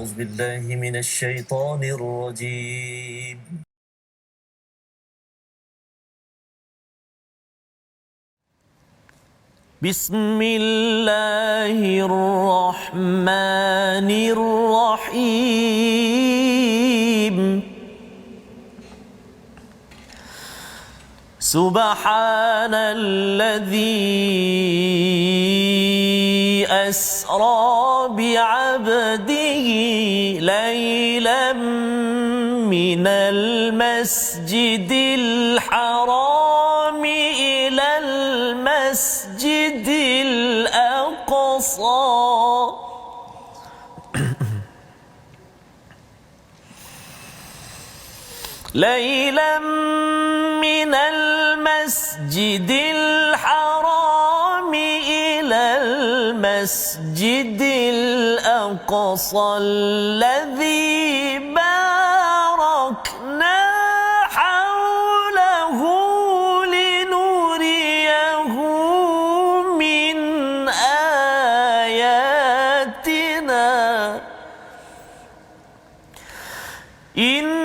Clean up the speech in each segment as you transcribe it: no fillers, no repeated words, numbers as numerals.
أعوذ بالله من الشيطان الرجيم. بسم الله الرحمن الرحيم. سبحان الذي أسرى بعبده ليلا من المسجد الحرام إلى المسجد الأقصى ليلا من المسجد الحرام إلى المسجد الأقصى الذي باركنا حوله لنريه من آياتنا إنه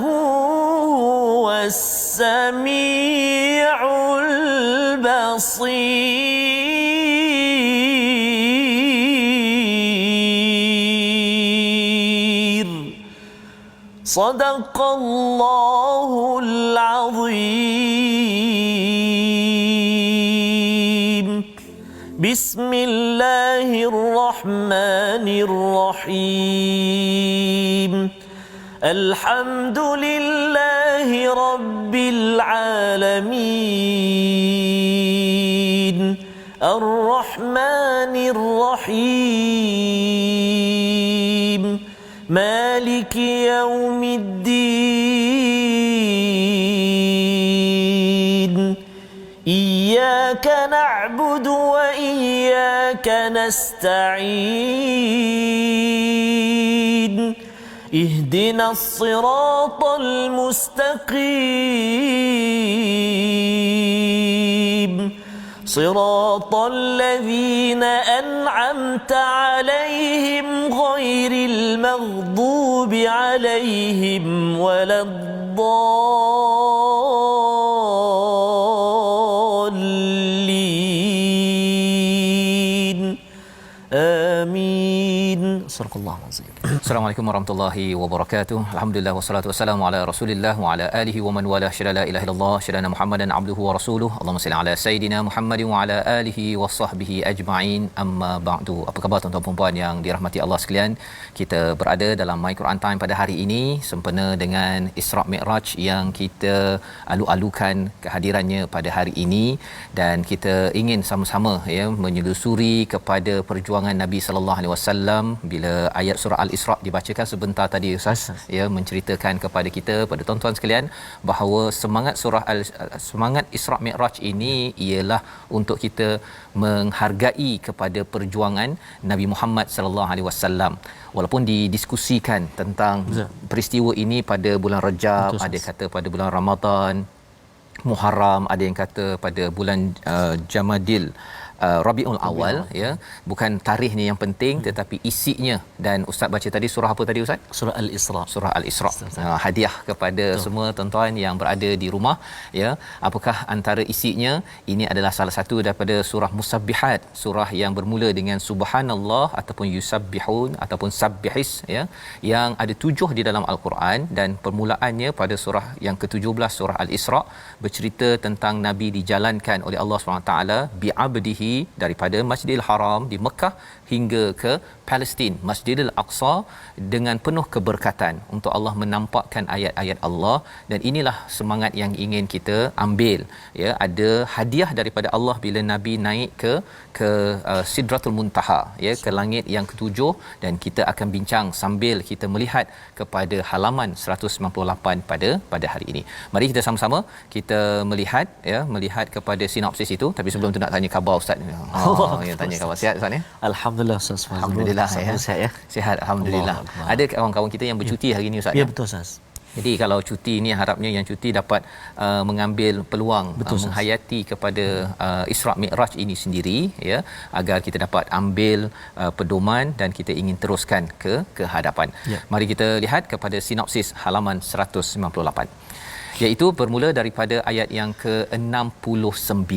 هو السميع البصير. صدق الله العظيم. بسم الله الرحمن الرحيم. الحمد لله رب العالمين الرحمن الرحيم مالك يوم الدين إياك نعبد وإياك نستعين اهدنا الصراط المستقيم صراط الذين أنعمت عليهم غير المغضوب عليهم ولا الضالين آمين. صدق الله العظيم. Assalamualaikum warahmatullahi wabarakatuh. Alhamdulillah wassalatu wassalamu ala Rasulillah wa ala alihi wa man wala syada la ilaha illallah syada Muhammadan abduhu wa rasuluhu. Allahumma salli ala sayidina Muhammadin wa ala alihi wa sahbihi ajma'in. Amma ba'du. Apa khabar tuan-tuan dan puan yang dirahmati Allah sekalian? Kita berada dalam My Quran Time pada hari ini sempena dengan Isra' Mi'raj yang kita alu-alukan kehadirannya pada hari ini, dan kita ingin sama-sama menyelusuri kepada perjuangan Nabi sallallahu alaihi wasallam bila ayat surah Al-Isra' dibacakan sebentar tadi Ustaz, menceritakan kepada kita, pada tuan-tuan sekalian, bahawa semangat Isra' Mi'raj ini ialah untuk kita menghargai kepada perjuangan Nabi Muhammad sallallahu alaihi wasallam. Walaupun didiskusikan tentang peristiwa ini pada bulan Rajab, ada kata pada bulan Ramadan, Muharram, ada yang kata pada bulan Jamadil Rabiul Awal, bukan tarikhnya yang penting tetapi isinya. Dan ustaz baca tadi surah apa tadi ustaz? Surah Al-Isra. Surah Al-Isra. Hadiah kepada semua tuan-tuan yang berada di rumah, apakah antara isinya? Ini adalah salah satu daripada surah Musabbihat, surah yang bermula dengan subhanallah ataupun yusabbihun ataupun sabbihis, yang ada 7 di dalam Al-Quran, dan permulaannya pada surah yang ke-17 surah Al-Isra bercerita tentang Nabi dijalankan oleh Allah SWT bi'abdihi daripada Masjidil Haram di Mekah hingga ke Palestin, Masjidil Aqsa, dengan penuh keberkatan untuk Allah menampakkan ayat-ayat Allah. Dan inilah semangat yang ingin kita ambil, ada hadiah daripada Allah bila Nabi naik ke Sidratul Muntaha, ke langit yang ketujuh, dan kita akan bincang sambil kita melihat kepada halaman 198 pada hari ini. Mari kita sama-sama kita melihat kepada sinopsis itu. Tapi sebelum tu nak tanya khabar ustaz. Tanya khabar. Sihat ustaz ya? Alhamdulillah Ustaz. Alhamdulillah ya. Sihat ya. Sihat alhamdulillah. Ada kawan-kawan kita yang bercuti hari ini ustaz. Ya betul Ustaz. Jadi kalau cuti ni harapnya yang cuti dapat mengambil peluang menghayati kepada Isra' Mi'raj ini sendiri, ya, agar kita dapat ambil pedoman dan kita ingin teruskan ke hadapan. Ya. Mari kita lihat kepada sinopsis halaman 198. Iaitu bermula daripada ayat yang ke-69,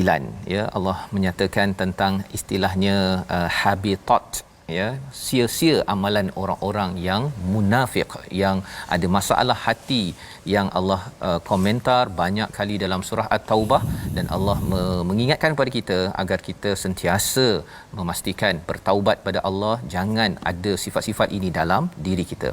ya. Allah menyatakan tentang istilahnya habitat, ya, sia-sia amalan orang-orang yang munafik, yang ada masalah hati, yang Allah komentar banyak kali dalam surah At-Taubah, dan Allah mengingatkan kepada kita agar kita sentiasa memastikan bertaubat pada Allah, jangan ada sifat-sifat ini dalam diri kita.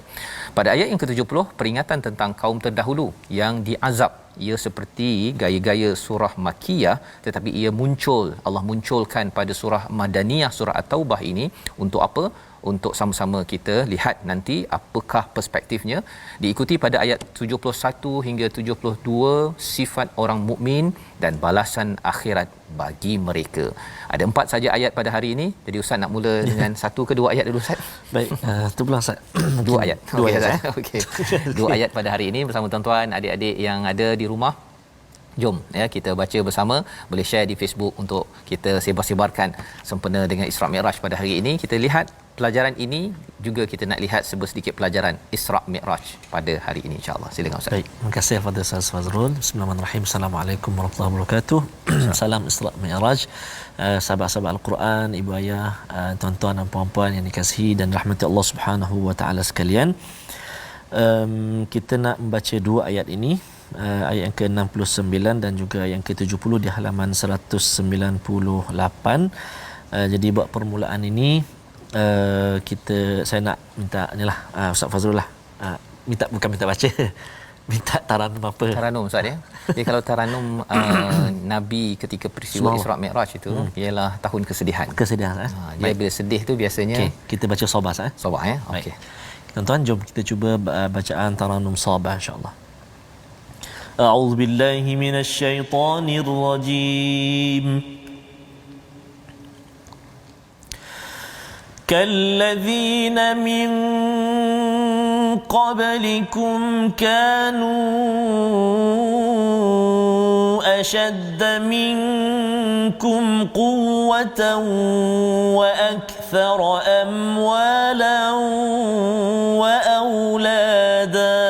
Pada ayat yang ke-70, peringatan tentang kaum terdahulu yang diazab. Ia seperti gaya-gaya surah Makkiyah, tetapi ia muncul, Allah munculkan pada surah Madaniyah, surah At-Taubah ini untuk apa? Untuk sama-sama kita lihat nanti apakah perspektifnya. Diikuti pada ayat 71 hingga 72 sifat orang mukmin dan balasan akhirat bagi mereka. Ada 4 saja ayat pada hari ini. Jadi Ustaz nak mula dengan 1 ke 2 ayat dulu, Ustaz? Baik, tu pula Ustaz. 2 ayat. Dua Okey, ayat. Okey. 2 ayat pada hari ini bersama tuan-tuan, adik-adik yang ada di rumah. Jom, ya, kita baca bersama. Boleh share di Facebook untuk kita sebar-sebarkan sempena dengan Isra' Mi'raj pada hari ini. Kita lihat pelajaran ini, juga kita nak lihat sedikit pelajaran Isra' Mi'raj pada hari ini, insya-Allah. Silakan Ustaz. Baik, terima kasih kepada Ustaz Fazrul. Bismillahirrahmanirrahim. Assalamualaikum warahmatullahi wabarakatuh. Salam Isra' Mi'raj. Sahabat-sahabat Al-Quran, ibu ayah, tuan-tuan dan puan-puan yang dikasihi dan rahmati Allah Subhanahu wa taala sekalian. Kita nak membaca 2 ayat ini, ayat yang ke-69 dan juga yang ke-70 di halaman 198. Jadi buat permulaan ini, saya nak minta inilah Ustaz Fazrul lah, bukan minta baca, minta taranum apa. Taranum Ustaz, ya. Jadi kalau taranum Nabi ketika peristiwa Isra' Mi'raj itu ialah tahun kesedihan. Kesedihan, dia bila sedih tu biasanya kita baca Sabah, Sabah, ya. Okey. Tuan-tuan, jom kita cuba bacaan taranum Sabah, insya-Allah. A'udzu billahi minasyaitonir rajim. كالذين من قبلكم كانوا أشد منكم قوة وأكثر أموالا وأولادا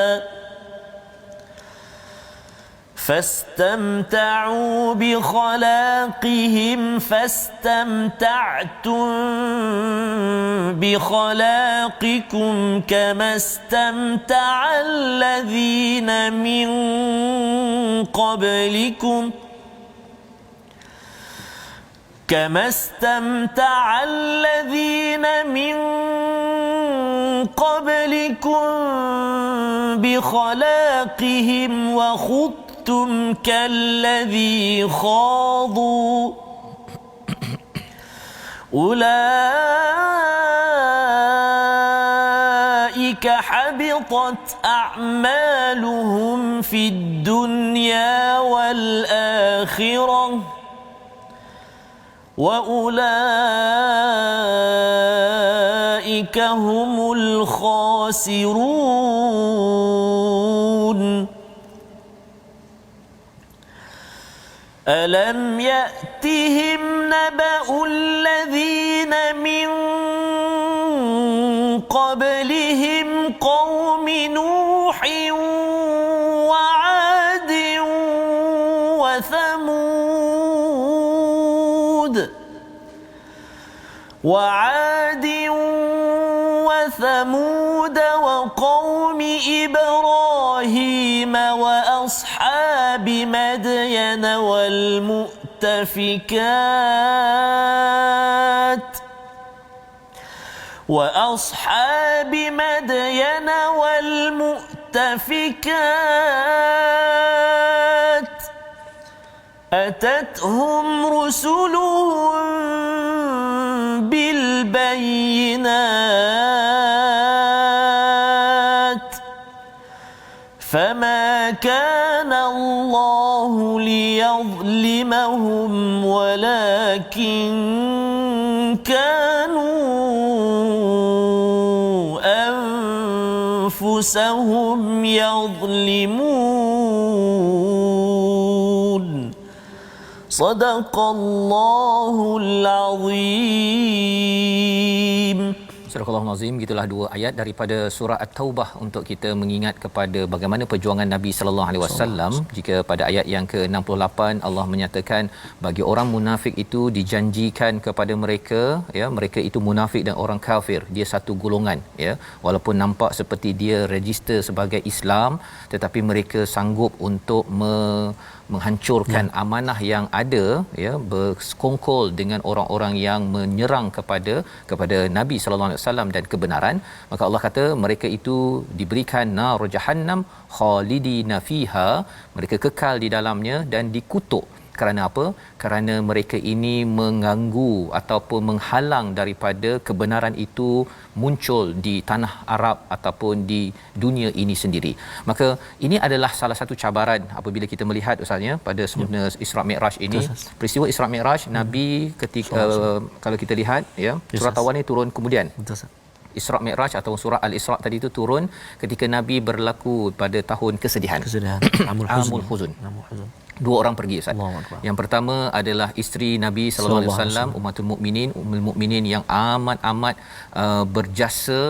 فاستمتعوا بخلاقهم فاستمتعتم بخلاقكم كما استمتع الذين من قبلكم كما استمتع الذين من قبلكم بخلاقهم وخضتم كالذي خاضوا أولئك حبطت أعمالهم في الدنيا والآخرة وأولئك هم الخاسرون ألم يأتهم نبأ الذين من قبلهم قوم نوح وعاد وثمود وقوم إبراهيم وأصحاب مدين والمؤتفكات أتتهم رسلهم بالبينات فما كان الله ليظلمهم ولكن كانوا أنفسهم يظلمون صدق الله العظيم. Surah Al-Azim, gitulah dua ayat daripada surah At-Taubah untuk kita mengingat kepada bagaimana perjuangan Nabi sallallahu alaihi wasallam. Jika pada ayat yang ke-68 Allah menyatakan bagi orang munafik itu dijanjikan kepada mereka, ya, mereka itu munafik dan orang kafir, dia satu golongan, ya, walaupun nampak seperti dia register sebagai Islam, tetapi mereka sanggup untuk menghancurkan amanah yang ada, ya, bersekongkol dengan orang-orang yang menyerang kepada Nabi sallallahu alaihi wasallam dan kebenaran. Maka Allah kata mereka itu diberikan nar jahannam khalidina fiha, mereka kekal di dalamnya dan dikutuk. Kerana apa? Kerana mereka ini mengganggu ataupun menghalang daripada kebenaran itu muncul di tanah Arab ataupun di dunia ini sendiri. Maka ini adalah salah satu cabaran apabila kita melihat usahanya pada sempena Isra Mi'raj ini. Peristiwa Isra Mi'raj Nabi ketika kalau kita lihat, ya, surah Tawan ini turun kemudian. Isra Mi'raj atau surah Al-Isra tadi itu turun ketika Nabi berlaku pada tahun kesedihan. Amul Huzun. Dua orang pergi, Ustaz. Yang pertama adalah isteri Nabi sallallahu alaihi wasallam, Ummul Mukminin yang amat berjasa,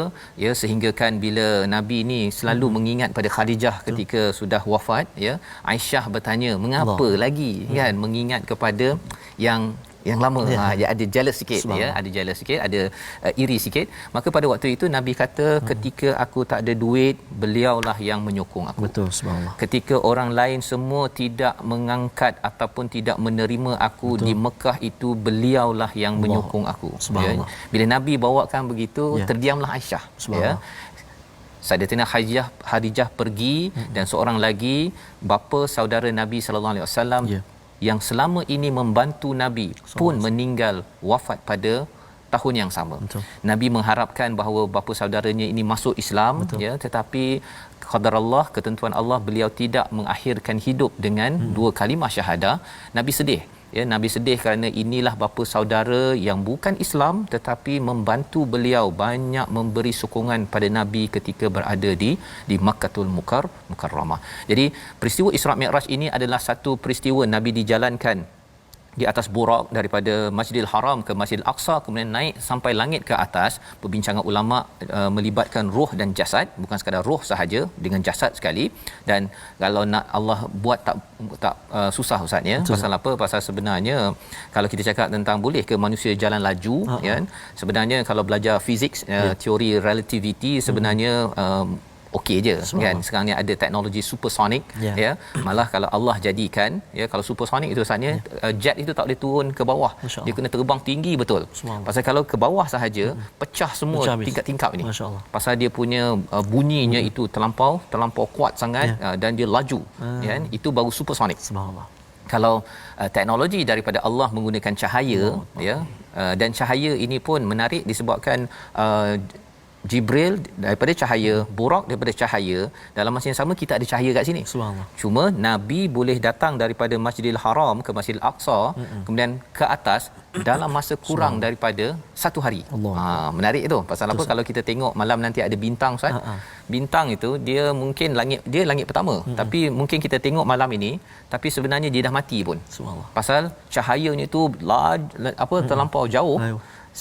ya, sehingga kan bila Nabi ni selalu mengingat pada Khadijah ketika sudah wafat, ya, Aisyah bertanya mengapa lagi kan mengingat kepada yang lama. Dia ada jealous sikit, ya, ada jealous sikit, ada iri sikit. Maka pada waktu itu Nabi kata ketika aku tak ada duit, beliaulah yang menyokong aku. Betul, subhanallah. Ketika orang lain semua tidak mengangkat ataupun tidak menerima aku di Mekah itu, beliaulah yang menyokong aku. Ya. Bila Nabi bawakan begitu, terdiamlah Aisyah, ya. Sayyidatina Khadijah pergi dan seorang lagi bapa saudara Nabi sallallahu alaihi wasallam yang selama ini membantu Nabi pun meninggal wafat pada tahun yang sama. Nabi mengharapkan bahawa bapa saudaranya ini masuk Islam, ya, tetapi qadarullah, ketentuan Allah, beliau tidak mengakhirkan hidup dengan dua kalimah syahadah. Nabi sedih, ya, Nabi sedih kerana inilah bapa saudara yang bukan Islam tetapi membantu beliau, banyak memberi sokongan pada Nabi ketika berada di Makkahul Mukarramah. Jadi peristiwa Isra Mi'raj ini adalah satu peristiwa Nabi dijalankan di atas burak daripada Masjidil Haram ke Masjidil Aqsa, kemudian naik sampai langit ke atas. Perbincangan ulama melibatkan roh dan jasad, bukan sekadar roh sahaja, dengan jasad sekali. Dan kalau nak Allah buat tak susah, Ustaz, ya. Pasal apa? Pasal sebenarnya kalau kita cakap tentang boleh ke manusia jalan laju, ya, sebenarnya kalau belajar fizik, teori relativity, sebenarnya okey je, kan. Sekarang ni ada teknologi supersonic, ya. Malah kalau Allah jadikan, ya, kalau supersonic itu sebenarnya jet itu tak boleh turun ke bawah, dia kena terbang tinggi betul. Pasal kalau ke bawah sahaja pecah semua tingkap-tingkap ni. Pasal dia punya bunyinya itu terlampau kuat sangat, dan dia laju, kan. Itu baru supersonic. Subhanallah. Kalau teknologi daripada Allah menggunakan cahaya, ya, dan cahaya ini pun menarik disebabkan Jibril daripada cahaya, Burak daripada cahaya. Dalam masa yang sama kita ada cahaya kat sini. Cuma Nabi boleh datang daripada Masjidil Haram ke Masjidil Aqsa, kemudian ke atas dalam masa kurang daripada satu hari. Menarik itu. Pasal apa? Kalau kita tengok malam nanti ada bintang, Ustaz. Bintang itu dia mungkin langit pertama, tapi mungkin kita tengok malam ini, tapi sebenarnya dia dah mati pun. Pasal cahayanya itu terlampau jauh,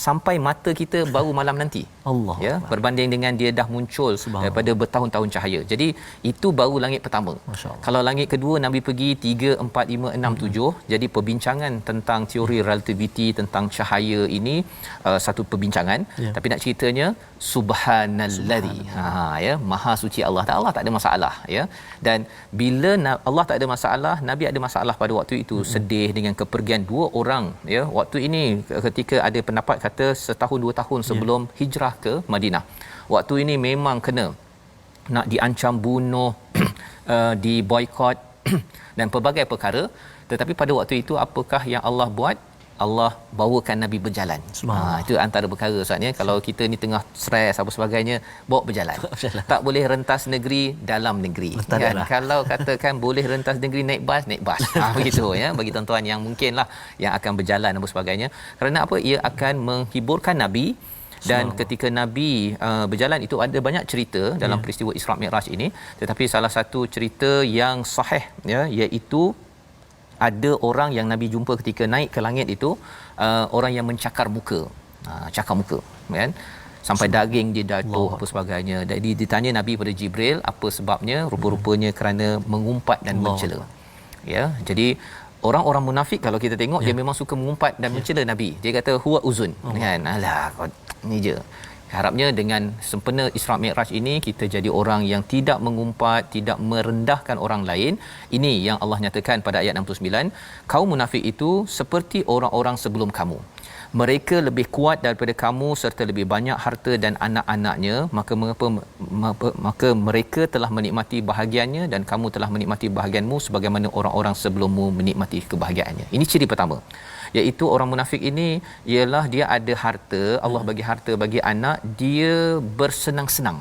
sampai mata kita baru malam nanti. Ya, berbanding dengan dia dah muncul daripada bertahun-tahun cahaya. Jadi itu baru langit pertama. Kalau langit kedua Nabi pergi 3, 4, 5, 6, 7. Jadi perbincangan tentang teori relativity tentang cahaya ini satu perbincangan. Tapi nak ceritanya subhanallazi, ya, maha suci Allah. Allah tak ada masalah, ya. Dan bila Allah tak ada masalah, Nabi ada masalah pada waktu itu, sedih dengan kepergian dua orang, ya. Waktu ini ketika ada pendapat kata setahun 2 tahun sebelum hijrah ke Madinah. Waktu ini memang kena nak diancam bunuh, diboikot dan pelbagai perkara. Tetapi pada waktu itu apakah yang Allah buat? Allah bawakan Nabi berjalan. Itu antara perkara, Ustaz, ya. Kalau kita ni tengah stres apa sebagainya, bawa berjalan. Tak boleh rentas negeri dalam negeri, kan? Kalau katakan boleh rentas negeri naik bas begitu, ya, bagi tuan-tuan yang mungkinlah yang akan berjalan apa sebagainya. Kerana apa? Ia akan menghiburkan Nabi Dan ketika Nabi berjalan itu ada banyak cerita dalam peristiwa Isra Mi'raj ini, tetapi salah satu cerita yang sahih ya, iaitu ada orang yang Nabi jumpa ketika naik ke langit itu, orang yang mencakar muka. Cakar muka kan, sampai daging dia jatuh apa sebagainya. Jadi ditanya Nabi pada Jibril apa sebabnya, rupa-rupanya kerana mengumpat dan mencela. Ya, jadi orang-orang munafik kalau kita tengok dia memang suka mengumpat dan mencela Nabi. Dia kata huwa uzun kan. Alah kau ni je. Harapnya dengan sempena Isra Mi'raj ini kita jadi orang yang tidak mengumpat, tidak merendahkan orang lain. Ini yang Allah nyatakan pada ayat 69, kaum munafik itu seperti orang-orang sebelum kamu. Mereka lebih kuat daripada kamu serta lebih banyak harta dan anak-anaknya, maka mereka telah menikmati bahagiannya dan kamu telah menikmati bahagianmu sebagaimana orang-orang sebelummu menikmati kebahagiaannya. Ini ciri pertama, iaitu orang munafik ini ialah dia ada harta, Allah bagi harta, bagi anak, dia bersenang-senang.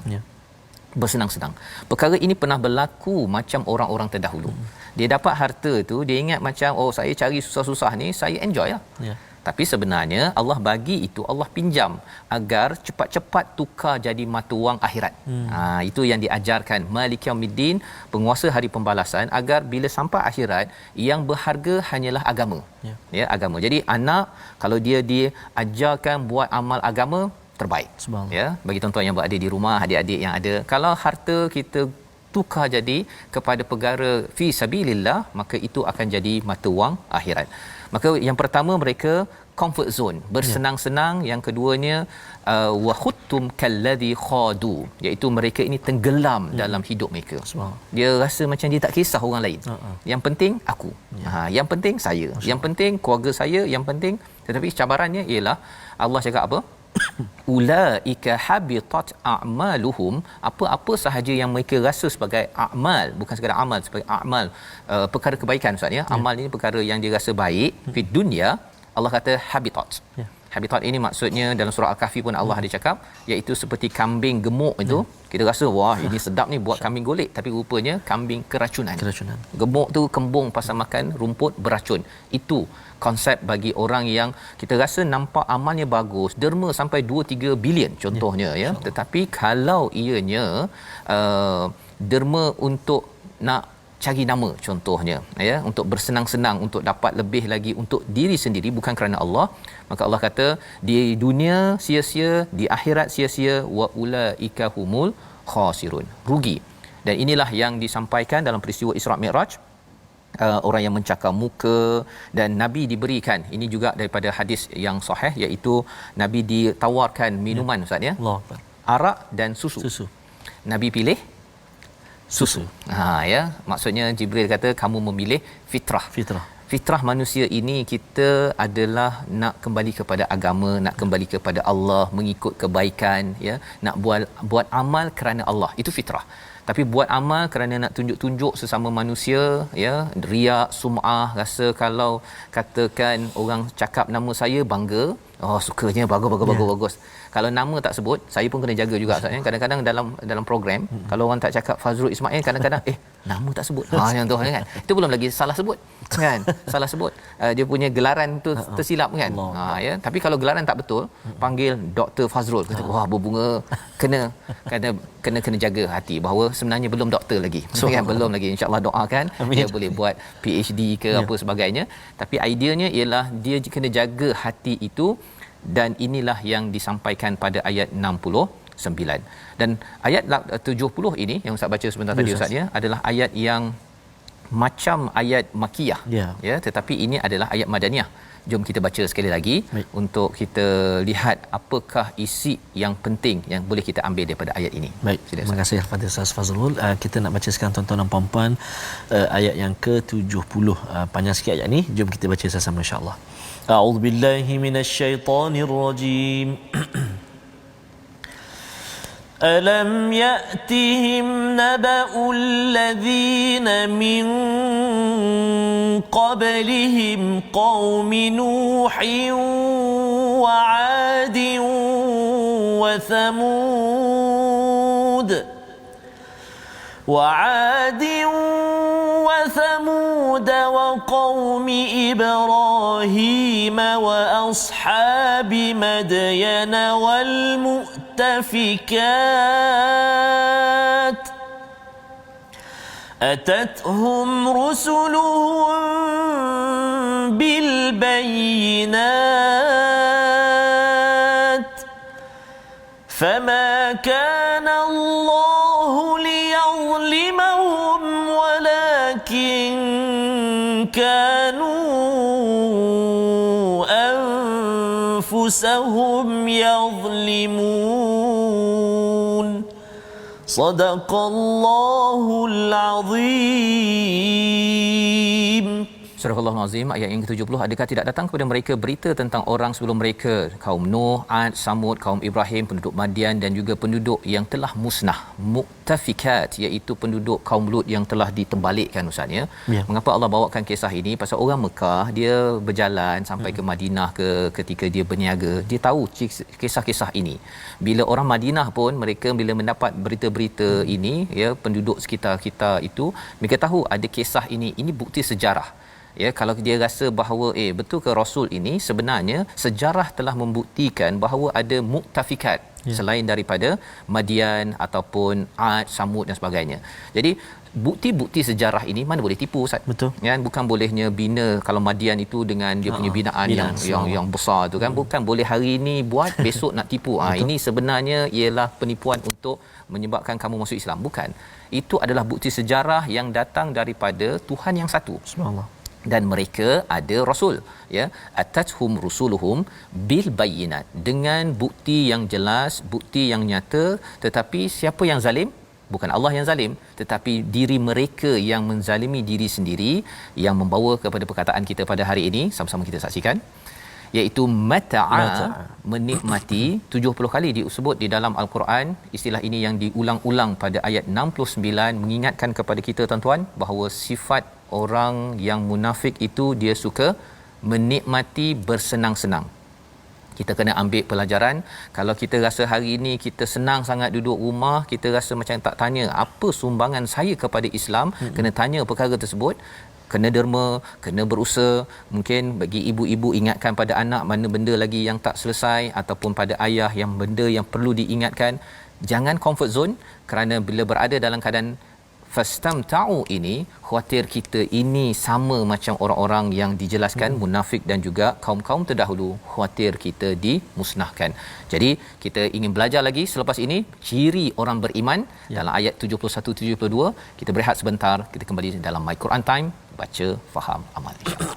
Bersenang-senang. Perkara ini pernah berlaku macam orang-orang terdahulu. Dia dapat harta tu, dia ingat macam saya cari susah-susah ni, saya enjoy lah. Tapi sebenarnya Allah bagi itu, Allah pinjam agar cepat-cepat tukar jadi mata wang akhirat. Itu yang diajarkan Malik Yaumiddin, penguasa hari pembalasan, agar bila sampai akhirat yang berharga hanyalah agama. Ya, agama. Jadi anak kalau dia diajarkan buat amal agama, terbaik. Ya, bagi tuan-tuan yang berada di rumah, adik-adik yang ada, kalau harta kita tukar jadi kepada perkara fi sabilillah, maka itu akan jadi mata wang akhirat. Maka yang pertama mereka comfort zone, bersenang-senang. Yang keduanya wa khuttum kalladhi khadu, iaitu mereka ini tenggelam dalam hidup mereka. Dia rasa macam dia tak kisah orang lain. Yang penting aku. Yang penting saya. Yang penting keluarga saya, yang penting. Tetapi cabarannya ialah Allah cakap apa? Ulaika habitat a'maluhum, apa-apa sahaja yang mereka rasa sebagai amal, bukan sekadar amal, sebagai amal, perkara kebaikan Ustaz ya. Amal ini perkara yang dia rasa baik di dunia, Allah kata habitat. Habitat ini maksudnya dalam surah Al-Kahfi pun Allah ada cakap, iaitu seperti kambing gemuk itu. Kita rasa wah ini sedap ni buat kambing golek, tapi rupanya kambing keracunan. Gemuk tu kembung pasal makan rumput beracun. Itu konsep bagi orang yang kita rasa nampak amalnya bagus, derma sampai 2-3 bilion contohnya ya. Tetapi kalau ianya derma untuk nak cari nama contohnya ya, untuk bersenang-senang, untuk dapat lebih lagi untuk diri sendiri, bukan kerana Allah, maka Allah kata di dunia sia-sia, di akhirat sia-sia, wa ulaika humul khasirun, rugi. Dan inilah yang disampaikan dalam peristiwa Isra Mi'raj, orang yang mencakar muka. Dan Nabi diberikan, ini juga daripada hadis yang sahih, iaitu Nabi ditawarkan minuman Ustaz ya, arak dan susu. Nabi pilih susu. Ya, maksudnya Jibril kata kamu memilih fitrah manusia ini. Kita adalah nak kembali kepada agama, nak kembali kepada Allah, mengikut kebaikan ya, nak buat amal kerana Allah, itu fitrah. Tapi buat amal kerana nak tunjuk-tunjuk sesama manusia ya, riak, sum'ah, rasa kalau katakan orang cakap nama saya bangga, sukanya bagus. Kalau nama tak sebut, saya pun kena jaga juga Ustaz. Kadang-kadang dalam program kalau orang tak cakap Fazrul Ismail, kadang-kadang nama tak sebut. Yang tu kan. Itu belum lagi salah sebut kan. Salah sebut. Dia punya gelaran tu tersilap kan. Ya, tapi kalau gelaran tak betul, panggil Dr. Fazrul, kata wah berbunga, kena jaga hati bahawa sebenarnya belum doktor lagi. Kan belum lagi. Insya-Allah doakan dia boleh buat PhD ke apa sebagainya. Tapi ideanya ialah dia kena jaga hati itu. Dan inilah yang disampaikan pada ayat 69. Dan ayat 70 ini yang Ustaz baca sebentar tadi Ustaz ya, adalah ayat yang macam ayat Makkiyah ya, tetapi ini adalah ayat Madaniyah. Jom kita baca sekali lagi untuk kita lihat apakah isi yang penting yang boleh kita ambil daripada ayat ini. Baik, terima kasih kepada Ustaz Fazrul. Kita nak baca sekarang tuan-tuan dan puan-puan ayat yang ke-70. Panjang sikit ayat ni, jom kita baca sama-sama insya-Allah. A'udzubillahi minasyaitonirrajim. ألم يأتهم نبأ الذين من قبلهم قوم نوح وعاد وثمود وثمود وقوم إبراهيم وأصحاب مدين والمؤتفكات أتتهم رسلهم بالبينات فما كان الله ليظلمهم ولكن كانوا أنفسهم يظلمون صدق الله العظيم. Surah Al-Azim ayat yang ke-70, adakah tidak datang kepada mereka berita tentang orang sebelum mereka, kaum Nuh, Ad, Samud, kaum Ibrahim, penduduk Madian dan juga penduduk yang telah musnah, mu'tafikat, iaitu penduduk kaum Lut yang telah diterbalikkan Ustaz ya. Mengapa Allah bawakan kisah ini? Pasal orang Mekah dia berjalan sampai ke Madinah ketika dia berniaga, dia tahu kisah-kisah ini. Bila orang Madinah pun mereka bila mendapat berita-berita ini ya, penduduk sekitar kita itu mereka tahu ada kisah ini bukti sejarah. Ya, kalau dia rasa bahawa betul ke Rasul ini, sebenarnya sejarah telah membuktikan bahawa ada muktafikat selain daripada Madian ataupun Ad, Samud dan sebagainya. Jadi bukti-bukti sejarah ini mana boleh tipu Ustaz. Betul. Ya, bukan bolehnya bina kalau Madian itu dengan dia punya binaan yang besar tu kan, bukan boleh hari ini buat besok nak tipu. Ini sebenarnya ialah penipuan untuk menyebabkan kamu masuk Islam. Bukan. Itu adalah bukti sejarah yang datang daripada Tuhan yang satu. Subhanallah. Dan mereka ada rasul ya, atathum rusuluhum bil bayyinat, dengan bukti yang jelas, bukti yang nyata. Tetapi siapa yang zalim? Bukan Allah yang zalim, tetapi diri mereka yang menzalimi diri sendiri, yang membawa kepada perkataan kita pada hari ini. Sama-sama kita saksikan, iaitu mata'a, menikmati. 70 kali disebut di dalam al-Quran istilah ini, yang diulang-ulang pada ayat 69, mengingatkan kepada kita tuan-tuan bahawa sifat orang yang munafik itu dia suka menikmati bersenang-senang. Kita kena ambil pelajaran. Kalau kita rasa hari ini kita senang sangat duduk rumah, kita rasa macam tak tanya apa sumbangan saya kepada Islam, kena tanya perkara tersebut. Kena derma, kena berusaha. Mungkin bagi ibu-ibu ingatkan pada anak mana benda lagi yang tak selesai, ataupun pada ayah yang benda yang perlu diingatkan. Jangan comfort zone, kerana bila berada dalam keadaan fastamta'u ini, khuatir kita ini sama macam orang-orang yang dijelaskan munafik dan juga kaum-kaum terdahulu, khuatir kita dimusnahkan. Jadi kita ingin belajar lagi selepas ini ciri orang beriman dalam ayat 71-72. Kita berehat sebentar, kita kembali dalam My Quran Time, baca, faham, amal, insya-Allah.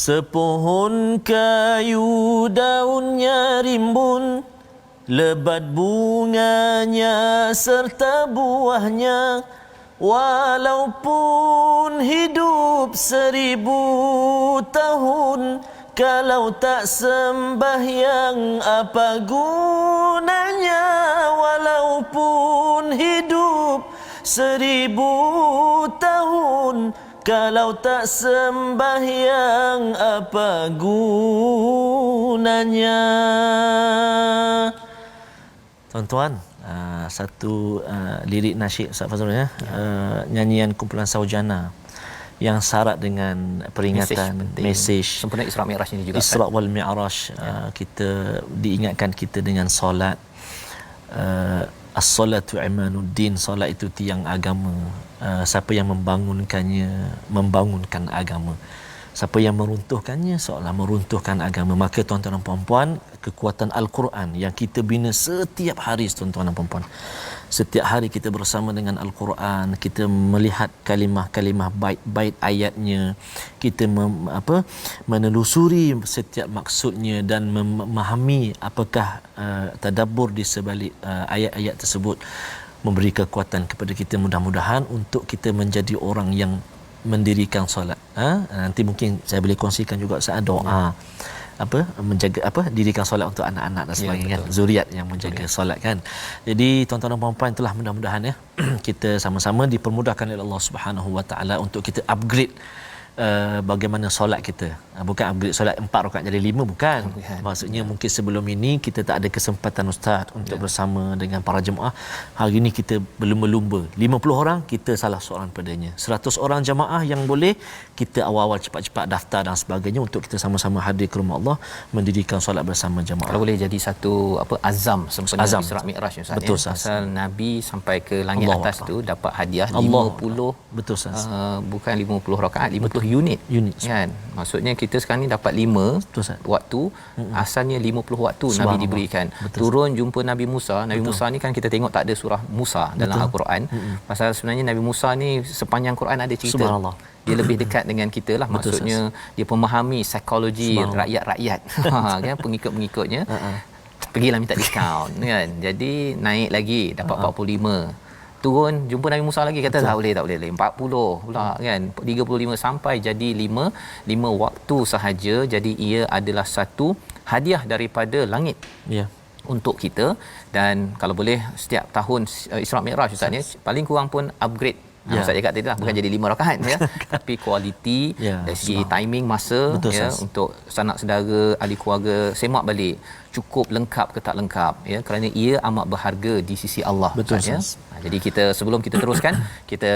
Sepohon kayu daunnya rimbun, lebat bunganya serta buahnya. Walaupun hidup 1000 tahun, kalau tak sembahyang apa gunanya. Walaupun hidup 1000 tahun, kalau tak sembahyang apa gunanya. Tuan-tuan, satu lirik nasyid Ustaz Fazrul ya, nyanyian kumpulan Saujana yang syarat dengan peringatan mesej sempena Isra Mi'raj ini juga. Isra wal Mi'raj, kita diingatkan kita dengan solat. As-salatu imanuddin, solat itu tiang agama. Siapa yang membangunkannya membangunkan agama. Siapa yang meruntuhkannya seolah meruntuhkan agama. Maka tuan-tuan dan puan-puan, kekuatan Al-Quran yang kita bina setiap hari, tuan-tuan dan puan-puan. Setiap hari kita bersama dengan Al-Quran, kita melihat kalimah-kalimah bait-bait ayatnya, kita menelusuri setiap maksudnya dan memahami apakah tadabbur di sebalik ayat-ayat tersebut, memberi kekuatan kepada kita mudah-mudahan untuk kita menjadi orang yang mendirikan solat. Nanti mungkin saya boleh kongsikan juga saya doa menjaga dirikan solat untuk anak-anak dan sebagainya, kan, zuriat yang menjaga solat, kan. Jadi tuan-tuan dan puan-puan, itulah mudah-mudahan ya kita sama-sama dipermudahkan oleh Allah Subhanahu Wa Taala untuk kita upgrade bagaimana solat kita. Bukan upgrade solat 4 rakaat jadi 5, bukan. Maksudnya mungkin sebelum ini kita tak ada kesempatan ustaz untuk bersama dengan para jemaah. Hari ini kita berlumba-lumba. 50 orang, kita salah seorang padanya. 100 orang jemaah yang boleh, kita awal-awal cepat-cepat daftar dan sebagainya untuk kita sama-sama hadir ke rumah Allah mendirikan solat bersama jemaah. Kalau boleh jadi satu azam sempena Isra Mi'raj, Ustaz. Betul, ya. Pasal Nabi sampai ke langit Allah atas tu dapat hadiah 50. Betul, Ustaz. Bukan 50 rakaat, 50 unit kan. Maksudnya kita sekarang ni dapat 5 waktu, asalnya 50 waktu Nabi diberikan. Turun jumpa Nabi Musa. Nabi Musa ni kan kita tengok tak ada surah Musa dalam Al-Quran. Pasal sebenarnya Nabi Musa ni sepanjang Quran ada cerita. Dia lebih dekat dengan kita lah. Maksudnya dia memahami psikologi rakyat-rakyat kan, pengikut-pengikutnya. Pergilah minta diskaun kan. Jadi naik lagi dapat 45. Turun jumpa Nabi Musa lagi, kata tak boleh 40 pula kan, 35 sampai jadi 5 waktu sahaja. Jadi ia adalah satu hadiah daripada langit untuk kita. Dan kalau boleh setiap tahun Isra Mi'raj Ustaz ni paling kurang pun upgrade. Ustaz cakap tadi lah, bukan jadi 5 rakaat ya, tapi kualiti dari segi timing masa untuk sanak saudara, ahli keluarga semak balik cukup lengkap ke tak lengkap ya, kerana ia amat berharga di sisi Allah. Betul, Ustaz, ya. Jadi kita sebelum kita teruskan kita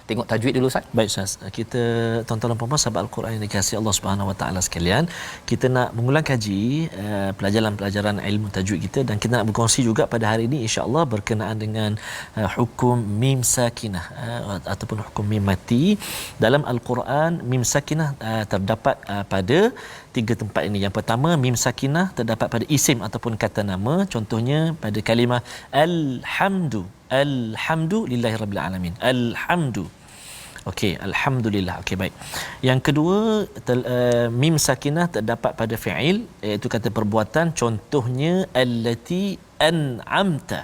tengok tajwid dulu, Ustaz. Baik, Ustaz. Kita tuan-tuan dan puan-puan sahabat Al-Quran yang dikasihi Allah Subhanahu Wa Taala sekalian, kita nak mengulang kaji pelajaran-pelajaran ilmu tajwid kita, dan kita nak berkongsi juga pada hari ini insya-Allah berkenaan dengan hukum mim sakinah ataupun hukum mim mati. Dalam Al-Quran mim sakinah terdapat pada 3 tempat ini. Yang pertama, mim sakinah terdapat pada isim ataupun kata nama. Contohnya pada kalimah alhamdu. Alhamdu lillahirabbil alamin. Alhamdu. Okey, alhamdulillah. Okey, baik. Yang kedua, mim sakinah terdapat pada fi'il, iaitu kata perbuatan. Contohnya allati an'amta.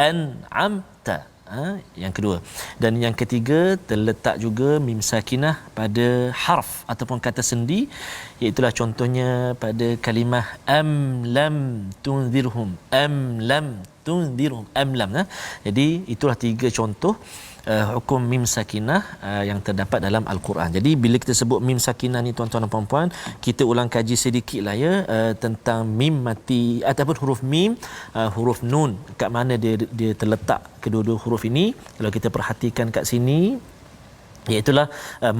An'amta. Yang kedua. Dan yang ketiga, terletak juga mim sakinah pada harf ataupun kata sendi, iaitu contohnya pada kalimah am lam tunzirhum. Am lam tunzirhum. Am lam. Jadi itulah 3 contoh hukum mim sakinah yang terdapat dalam Al-Quran. Jadi bila kita sebut mim sakinah ni tuan-tuan dan puan-puan, kita ulang kaji sedikitlah ya tentang mim mati ataupun huruf mim, huruf nun, kat mana dia terletak kedua-dua huruf ini. Kalau kita perhatikan kat sini, iaitulah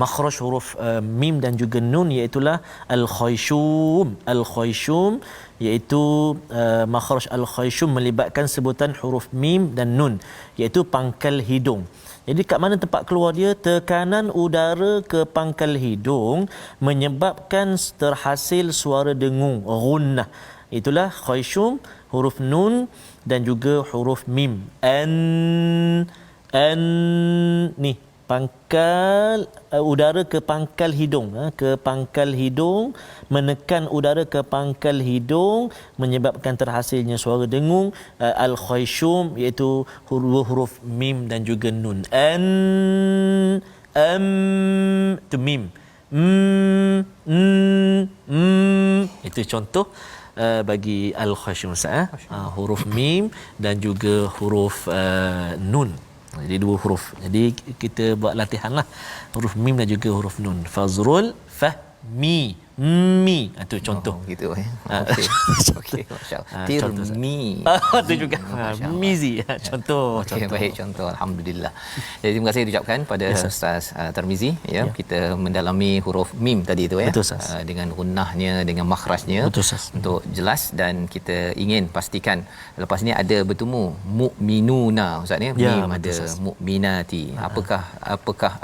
makhraj huruf mim dan juga nun, iaitulah al-khayshum. Al-khayshum iaitu makhraj al-khayshum melibatkan sebutan huruf mim dan nun, iaitu pangkal hidung. Jadi kat mana tempat keluar dia? Tekanan udara ke pangkal hidung menyebabkan terhasil suara dengung, ghunnah. Itulah khayshum, huruf nun dan juga huruf mim. An ni pangkal udara ke pangkal hidung, ke pangkal hidung, menekan udara ke pangkal hidung menyebabkan terhasilnya suara dengung, al-khayshum, iaitu huruf mim dan juga nun. Tu mim. Itu contoh bagi al-khayshum, huruf mim dan juga huruf nun. Jadi 2 huruf. Jadi kita buat latihanlah huruf mim dan juga huruf nun. Fazrul fahmi. Mi. Itu contoh. Gitu ya. Okey. Masya-Allah. Tirmi. Itu juga. Mizi. Contoh. Okey, baik, contoh. Alhamdulillah. Jadi terima kasih diucapkan pada Ustaz Tarmizi ya. Kita mendalami huruf mim tadi itu ya. Betul, dengan gunnahnya, dengan makhrajnya. Betul, untuk jelas, dan kita ingin pastikan lepas ni ada bertemu mukminuna Ustaz ni. Mim ada mukminati. Apakah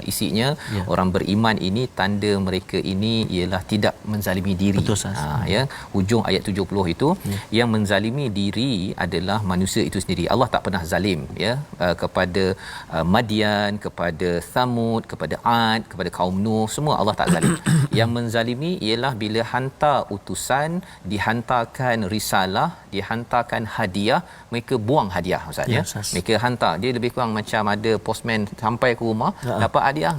isinya? Orang beriman ini, tanda mereka ini ialah ialah tidak menzalimi diri. Betul, Ustaz. Ya, hujung ayat 70 itu yang menzalimi diri adalah manusia itu sendiri. Allah tak pernah zalim ya kepada Madian, kepada Thamud, kepada Ad, kepada kaum Nuh, semua Allah tak zalim. Yang menzalimi ialah bila hantar utusan, dihantarkan risalah, dihantarkan hadiah, mereka buang hadiah, Ustaz ya. Mereka hantar, dia lebih kurang macam ada postman sampai ke rumah dapat hadiah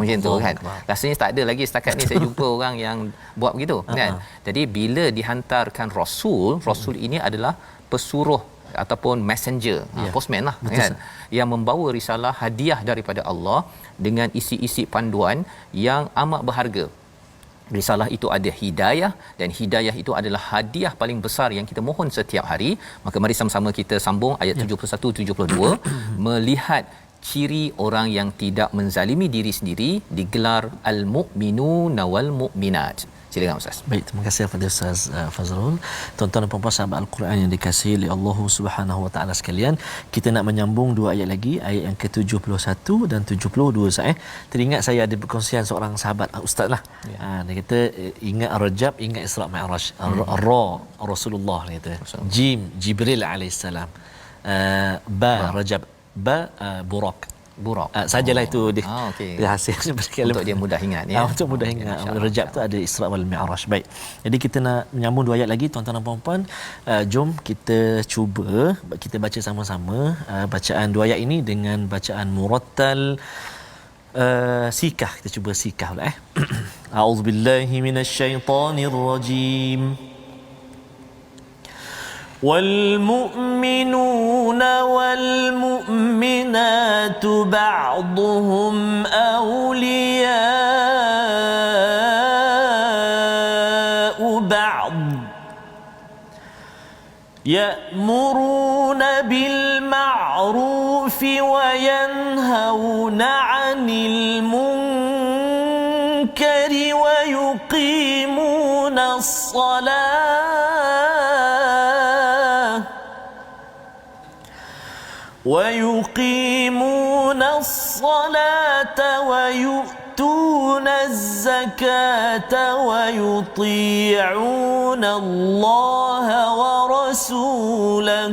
macam tu kan. Rasanya tak ada lagi setakat ni saya jumpa orang yang buat begitu kan. Jadi bila dihantarkan rasul ini adalah pesuruh ataupun messenger, postman lah. Betul, kan, yang membawa risalah hadiah daripada Allah dengan isi-isi panduan yang amat berharga. Risalah itu ada hidayah, dan hidayah itu adalah hadiah paling besar yang kita mohon setiap hari. Maka mari sama-sama kita sambung ayat 71-72 melihat ciri orang yang tidak menzalimi diri sendiri, digelar al-mu'minuna wal mu'minat. Silakan Ustaz. Baik, terima kasih kepada Ustaz Fazrul. Tuan-tuan dan puan-puan sahabat Al-Quran yang dikasihi oleh Allah Subhanahu Wa Taala sekalian, kita nak menyambung dua ayat lagi, ayat yang ke-71 dan 72 Ustaz. Teringat saya ada perkongsian seorang sahabat ustaz lah. Dia kata ingat Rajab, ingat Isra Mi'raj. Ra Rasulullah dia kata. Jim Jibril alaihissalam. Ba Rajab, ba Burak. Sajalah itu dia. Dia hasilnya untuk dia mudah ingat ya. Untuk mudah ingat. Rajab tu ada Isra wal Mi'raj. Baik. Jadi kita nak menyambung dua ayat lagi tuan-tuan dan puan-puan. Jom kita cuba kita baca sama-sama bacaan dua ayat ini dengan bacaan murattal sikah. Kita cuba sikah pula A'udzubillahi minasyaitonirrajim. والمؤمنون والمؤمنات بعضهم أولياء بعض يأمرون بالمعروف وينهون عن المنكر ويقيمون الصلاة ويؤتون الزكاة ويطيعون الله ورسوله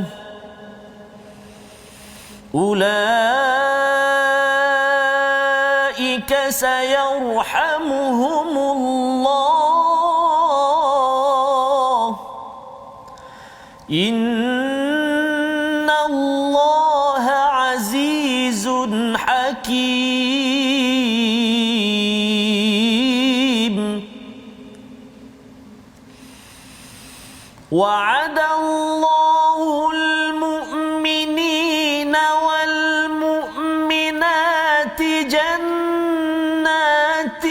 أولئك سيرحمهم الله إن الله عزيز حكيم وعد الله المؤمنين والمؤمنات جنات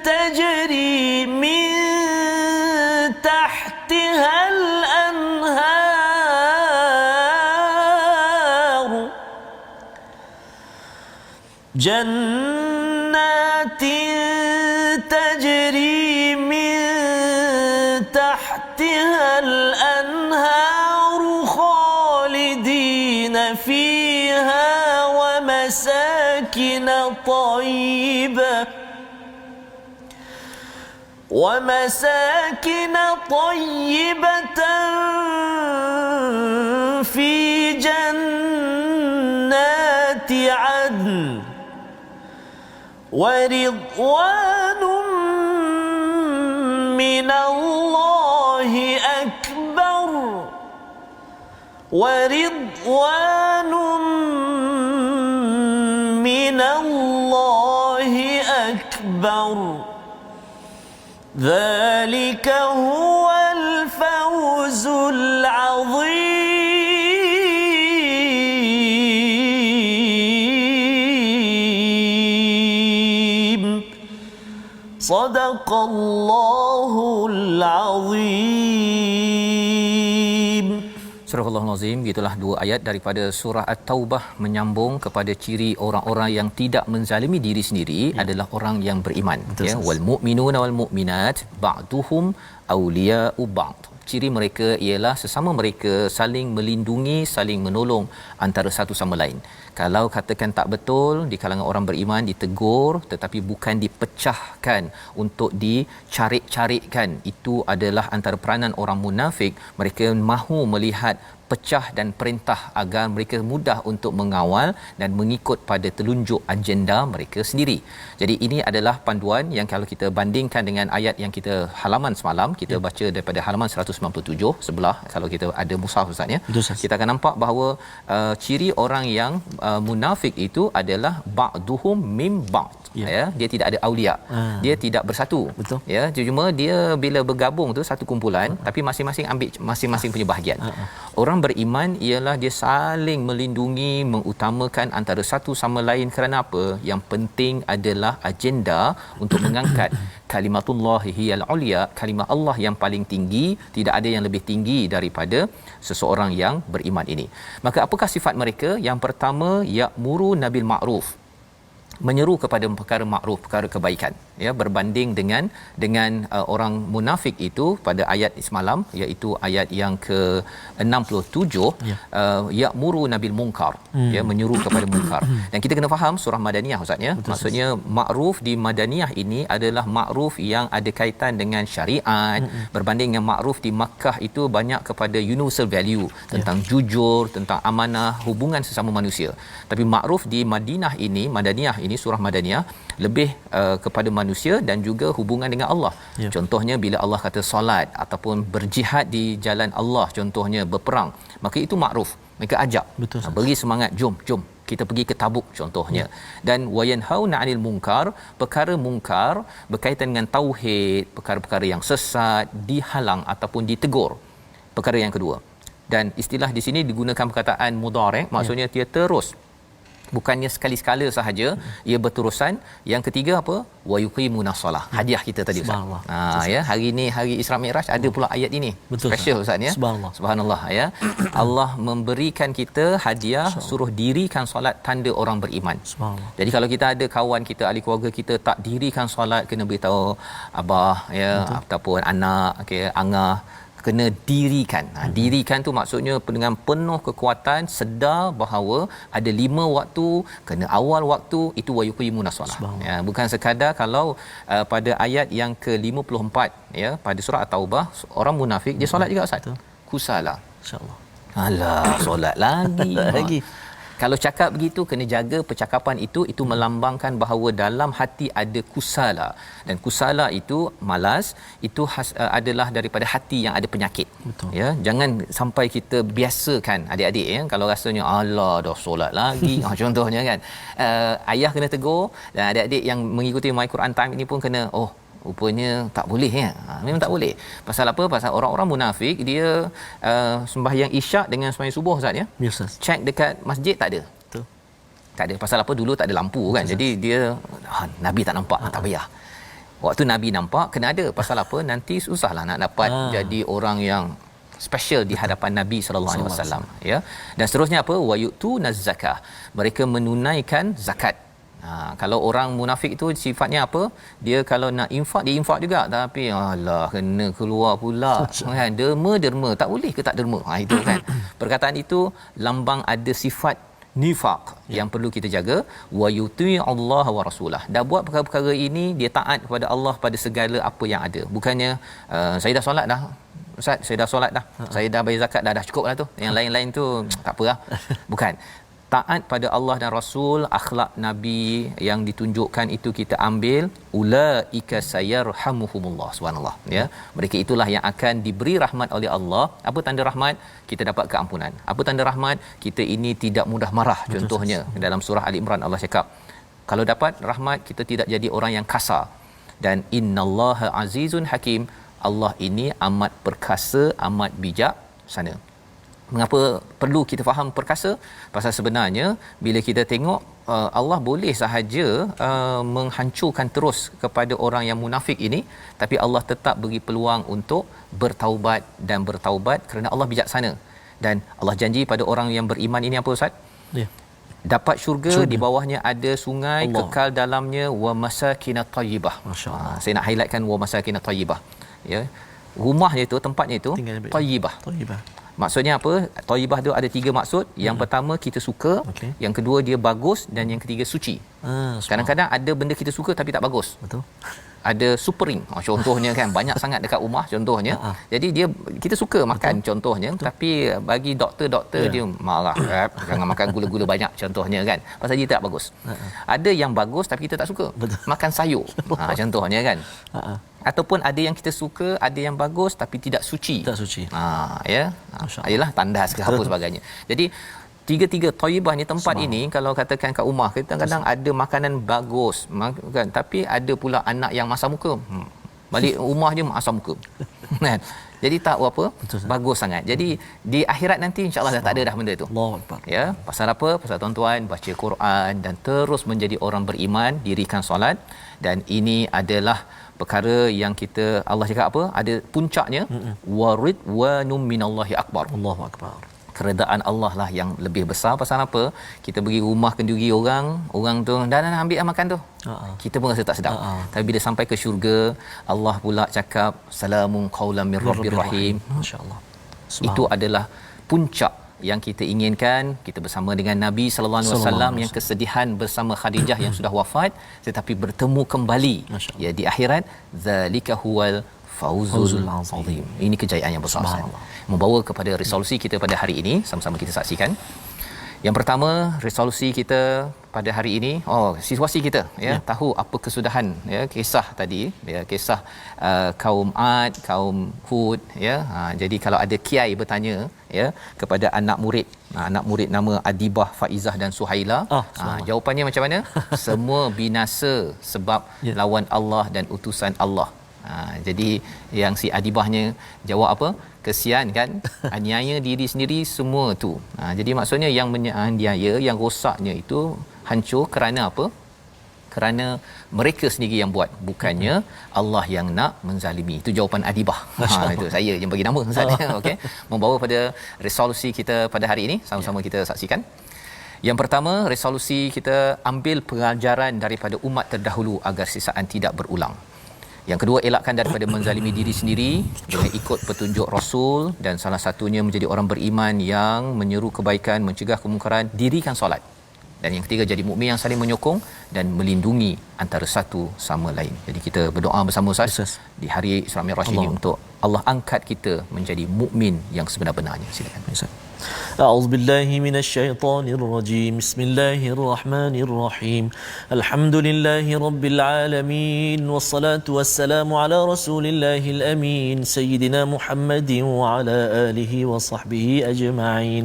تجري من تحتها الأنهار جنات تجري من تحتها الأنهار خالدين فيها ومساكن طيبة في جنات عدن ورضوان من الله أكبر ذلك هو الفوز العظيم صدق الله العظيم. Surah Al-Azim, gitulah dua ayat daripada surah At-Taubah menyambung kepada ciri orang-orang yang tidak menzalimi diri sendiri adalah orang yang beriman. Ya, wal mu'minuna wal mu'minat ba'duhum awliya'u ba'd. Ciri mereka ialah sesama mereka saling melindungi, saling menolong antara satu sama lain. Kalau katakan tak betul di kalangan orang beriman ditegur tetapi bukan dipecahkan untuk dicarik-carikkan, itu adalah antara peranan orang munafik. Mereka mahu melihat pecah dan perintah agar mereka mudah untuk mengawal dan mengikut pada telunjuk agenda mereka sendiri. Jadi ini adalah panduan yang kalau kita bandingkan dengan ayat yang kita halaman semalam, kita baca daripada halaman 197 sebelah, kalau kita ada mushaf Ustaz ya, kita akan nampak bahawa ciri orang yang munafik itu adalah ba'duhum mim ba'd. Ya, dia tidak ada aulia. Dia tidak bersatu. Betul. Ya, cuma dia bila bergabung tu satu kumpulan, tapi masing-masing ambil masing-masing punya bahagian. Orang beriman ialah dia saling melindungi, mengutamakan antara satu sama lain. Kerana apa? Yang penting adalah agenda untuk mengangkat kalimatullahi hiyal ulia, kalimah Allah yang paling tinggi, tidak ada yang lebih tinggi daripada seseorang yang beriman ini. Maka apakah sifat mereka? Yang pertama, ya'muru nabil ma'ruf, menyeru kepada perkara makruf, perkara kebaikan, ya, berbanding dengan orang munafik itu pada ayat semalam, iaitu ayat yang ke-67, ya'muru nabil munkar, ya, menyuruh kepada munkar. Dan kita kena faham surah Madaniyah Ustaz ya. Maksudnya makruf di Madaniyah ini adalah makruf yang ada kaitan dengan syariat, berbanding dengan makruf di Makkah itu banyak kepada universal value tentang jujur, tentang amanah, hubungan sesama manusia. Tapi makruf di Madinah ini, Madaniyah ini, surah Madaniyah, lebih kepada manusia dan juga hubungan dengan Allah. Contohnya bila Allah kata solat ataupun berjihad di jalan Allah, contohnya berperang, maka itu makruf. Mereka ajak, beri semangat, jom kita pergi ke Tabuk contohnya. Dan wayanhauna 'anil munkar, perkara munkar berkaitan dengan tauhid, perkara-perkara yang sesat dihalang ataupun ditegur. Perkara yang kedua. Dan istilah di sini digunakan perkataan mudhari', maksudnya dia terus, bukannya sekali-sekala sahaja, ia berterusan. Yang ketiga apa? Wa yuqimuna solah. Hadiah kita tadi Ustaz. Ya, hari ni hari Isra Mi'raj ada pula ayat ini. Special Ustaz ya. Subhanallah ya. Allah memberikan kita hadiah, suruh dirikan solat tanda orang beriman. Jadi kalau kita ada kawan kita, ahli keluarga kita tak dirikan solat, kena beritahu abah ya, ataupun anak, okey, angah, kena dirikan. Dirikan tu maksudnya dengan penuh kekuatan, sedar bahawa ada 5 waktu, kena awal waktu, itu wa yuqimuna solah. Ya, bukan sekadar kalau pada ayat yang ke-54 ya, pada surah At-Taubah, orang munafik dia solat juga Ustaz. Kusala. Insya-Allah. Alah, solat lagi. Kalau cakap begitu, kena jaga percakapan itu melambangkan bahawa dalam hati ada kusala. Dan kusala itu malas, itu adalah daripada hati yang ada penyakit. Ya, jangan sampai kita biasakan adik-adik ya, kalau rasanya alah dah solat lagi contohnya kan. Ayah kena tegur, dan adik-adik yang mengikuti My Quran Time ini pun kena, rupanya tak boleh ya. Memang tak boleh. Pasal apa? Pasal orang-orang munafik dia sembahyang isyak dengan sembahyang subuh Ustaz ya. Check dekat masjid tak ada. Betul. Tak ada. Pasal apa? Dulu tak ada lampu kan. Jadi dia Nabi tak nampak, tak payah. Waktu Nabi nampak kena ada. Pasal apa? Nanti susahlah nak dapat jadi orang yang special di hadapan Nabi sallallahu alaihi wasallam ya. Dan seterusnya apa? Wa yu'tuna zakah. Mereka menunaikan zakat. Kalau orang munafik itu sifatnya apa? Dia kalau nak infak, dia infak juga, tapi alah kena keluar pula kan, derma tak boleh ke tak derma, itu kan. Perkataan itu lambang ada sifat nifaq yang perlu kita jaga. Wa yuti Allah wa rasulah, dah buat perkara-perkara ini, dia taat kepada Allah pada segala apa yang ada. Bukannya saya dah solat dah Ustaz, saya dah solat dah, saya dah bayar zakat dah cukup lah tu, yang lain-lain tu tak apa lah. Bukan. Taat pada Allah dan Rasul, akhlak Nabi yang ditunjukkan itu kita ambil. Ulaika sayarhamuhumullah, subhanallah ya. Mereka itulah yang akan diberi rahmat oleh Allah. Apa tanda rahmat? Kita dapat keampunan. Apa tanda rahmat? Kita ini tidak mudah marah. Contohnya dalam surah Ali Imran Allah cakap, kalau dapat rahmat kita tidak jadi orang yang kasar. Dan innallaha azizun hakim, Allah ini amat perkasa, amat bijak sana. Mengapa perlu kita faham perkasa? Pasal sebenarnya bila kita tengok Allah boleh sahaja menghancurkan terus kepada orang yang munafik ini, tapi Allah tetap beri peluang untuk bertaubat dan bertaubat kerana Allah bijaksana. Dan Allah janji pada orang yang beriman ini apa Ustaz? Ya. Dapat syurga, di bawahnya ada sungai Allah, kekal dalamnya, wa masakinat tayyibah. Saya nak highlightkan wa masakinat tayyibah. Ya. Rumahnya itu, tempatnya itu tayyibah. Maksudnya apa? Thayyibah tu ada 3 maksud. Yang pertama kita suka, yang kedua dia bagus dan yang ketiga suci. Kadang-kadang ada benda kita suka tapi tak bagus. Betul. Ada supering contohnya kan, banyak sangat dekat rumah contohnya. Jadi dia kita suka makan contohnya, tapi bagi doktor dia marah, jangan makan gula-gula banyak contohnya kan, pasal dia tak bagus. Ada yang bagus tapi kita tak suka. Makan sayur contohnya kan. Ataupun ada yang kita suka, ada yang bagus tapi tidak suci. Tak suci. Ya. Ayalah tandas ke apa sebagainya. Jadi tiga-tiga thayyibah ni tempat ini, kalau katakan kat rumah kita kadang-kadang ada makanan bagus kan, tapi ada pula anak yang masam muka. Balik rumah je masam muka. Kan? Jadi tak apa bagus sangat. Jadi di akhirat nanti insya-Allah dah tak ada dah benda tu. Allahuakbar. Ya, pasal apa? Pasal tuan-tuan baca Quran dan terus menjadi orang beriman, dirikan solat, dan ini adalah perkara yang kita, Allah cakap apa? Ada puncaknya, waridwanum minallahi akbar. Allahuakbar. Keredaan Allah lah yang lebih besar. Pasal apa? Kita pergi rumah kenduri orang tu dah ambil makan tu. Kita pun rasa tak sedap. Tapi bila sampai ke syurga, Allah pula cakap salamun qaulan mir rabbir rahim. Masya-Allah. Itu adalah puncak yang kita inginkan. Kita bersama dengan Nabi sallallahu alaihi wasallam yang kesedihan bersama Khadijah yang sudah wafat tetapi bertemu kembali ya di akhirat. Zalika huwal fauzul azim. Ini kejayaan yang besar. Membawa kepada resolusi kita pada hari ini, sama-sama kita saksikan. Yang pertama, resolusi kita pada hari ini, situasi kita ya, tahu apa kesudahan ya kisah tadi ya, kisah kaum Ad, kaum Hud ya. Jadi kalau ada kiai bertanya ya kepada anak murid nama Adibah, Faizah dan Suhaila, jawapannya macam mana? Semua binasa sebab lawan Allah dan utusan Allah. Jadi yang si Adibahnya jawab apa? Kesian kan, aniaya diri sendiri semua tu. Jadi maksudnya yang menganiaya, yang rosaknya itu hancur kerana apa? Kerana mereka sendiri yang buat, bukannya Allah yang nak menzalimi. Itu jawapan Adibah. Itu saya yang bagi nama misalnya. Okey, membawa pada resolusi kita pada hari ini, sama-sama kita saksikan. Yang pertama, resolusi kita ambil pelajaran daripada umat terdahulu agar sisaan tidak berulang. Yang kedua, elakkan daripada menzalimi diri sendiri dengan ikut petunjuk Rasul, dan salah satunya menjadi orang beriman yang menyeru kebaikan, mencegah kemungkaran, dirikan solat. Dan yang ketiga, jadi mukmin yang saling menyokong dan melindungi antara satu sama lain. Jadi kita berdoa bersama Ustaz di hari Isra Mi'raj ini untuk Allah angkat kita menjadi mukmin yang sebenar-benarnya. Silakan Ustaz. أعوذ بالله من الشيطان الرجيم بسم الله الرحمن الرحيم الحمد لله رب العالمين والصلاة والسلام على رسول الله الأمين سيدنا محمد وعلى آله وصحبه أجمعين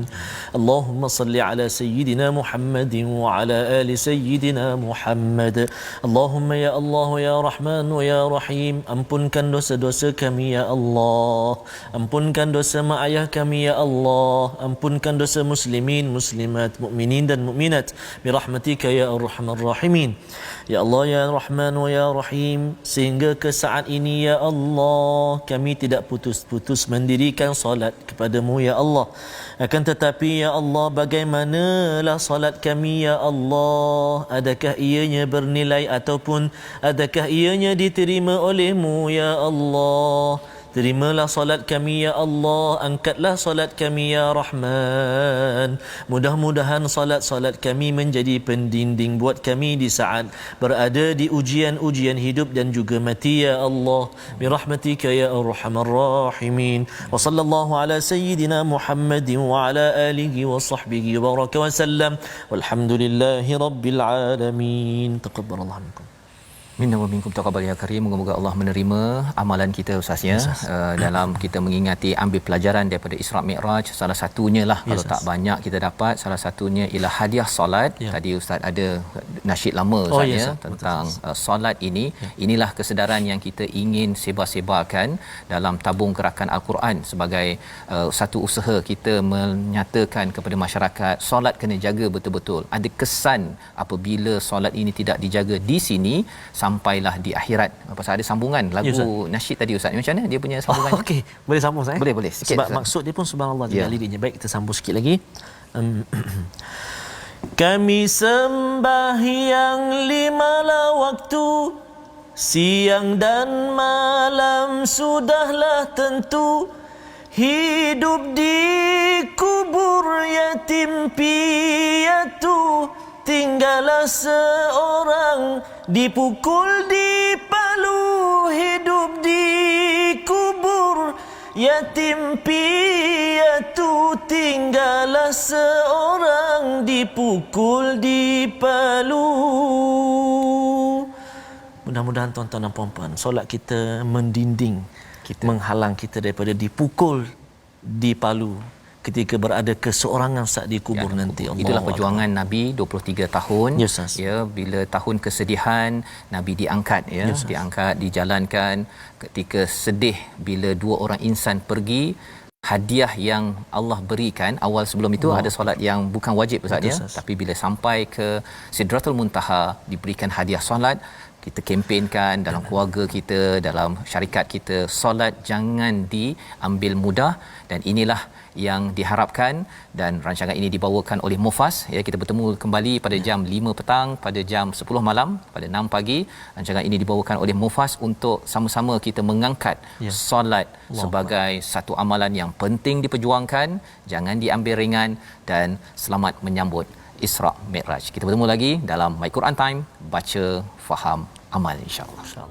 اللهم صل على سيدنا محمد وعلى آل سيدنا محمد اللهم يا الله يا رحمن ويا رحيم ampunkan dosa-dosa kami ya Allah, ampunkan dosa mak ayah kami ya Allah, ampunkan dosa muslimin, muslimat, mukminin dan mukminat birahmatika ya arhamar rahimin. Ya Allah ya Rahman wa ya Rahim, sehingga ke saat ini ya Allah kami tidak putus-putus mendirikan solat kepadamu ya Allah. Akan tetapi ya Allah, bagaimanalah solat kami ya Allah? Adakah ianya bernilai ataupun adakah ianya diterima olehmu ya Allah? Terimalah solat kami ya Allah, angkatlah solat kami ya Rahman. Mudah-mudahan solat-solat kami menjadi pendinding buat kami di saat berada di ujian-ujian hidup dan juga mati ya Allah. Birahmatika ya arhamar rahimin. Wa sallallahu ala sayyidina Muhammadin wa ala alihi wa sahbihi wa baraka wa sallam. Walhamdulillahi rabbil alamin. Taqabbalallahu minkum. Minna wa minkum taqabbal ya karim. Moga-moga Allah menerima amalan kita Ustaznya dalam kita mengingati ambil pelajaran daripada Isra Mi'raj. Salah satunya lah, kalau tak banyak kita dapat, salah satunya ialah hadiah solat. Tadi Ustaz ada nasyid lama Ustaznya tentang solat ini. Inilah kesedaran yang kita ingin sebar-sebarkan dalam tabung gerakan Al-Quran sebagai satu usaha kita menyatakan kepada masyarakat, solat kena jaga betul-betul. Ada kesan apabila solat ini tidak dijaga di sini, sampailah di akhirat. Pasal ada sambungan lagu nasyid tadi Ustaz. Macam mana dia punya sambungannya? Okey, boleh sambung saya? Boleh sikit. Sebab Ustaz, maksud dia pun subhanallah juga liriknya. Baik, kita sambung sikit lagi. Kami sembahyang 5 waktu, siang dan malam sudahlah tentu. hidup di kubur yatim piatu, tinggallah seorang dipukul di palu. Hidup di kubur yatim piatu, tinggallah seorang dipukul di palu. Mudah-mudahan tuan-tuan dan puan-puan, solat kita mendinding, menghalang kita daripada dipukul di palu ketika berada keseorangan saat di kubur nanti. Allah. Itulah perjuangan Nabi 23 tahun. Yes, ya, bila tahun kesedihan Nabi diangkat, ya, yes, diangkat, dijalankan. Ketika sedih bila dua orang insan pergi, hadiah yang Allah berikan awal sebelum itu ada solat yang bukan wajib Ustaz, ya, tapi bila sampai ke Sidratul Muntaha diberikan hadiah solat. Kita kempenkan dalam keluarga kita, dalam syarikat kita, solat jangan diambil mudah, dan inilah yang diharapkan. Dan rancangan ini dibawakan oleh Mufas, ya, kita bertemu kembali pada jam 5 petang, pada jam 10 malam, pada 6 pagi. Rancangan ini dibawakan oleh Mufas untuk sama-sama kita mengangkat solat sebagai satu amalan yang penting diperjuangkan, jangan diambil ringan, dan selamat menyambut Isra Mi'raj. Kita bertemu lagi dalam My Quran Time, baca, faham, amal, insya-Allah.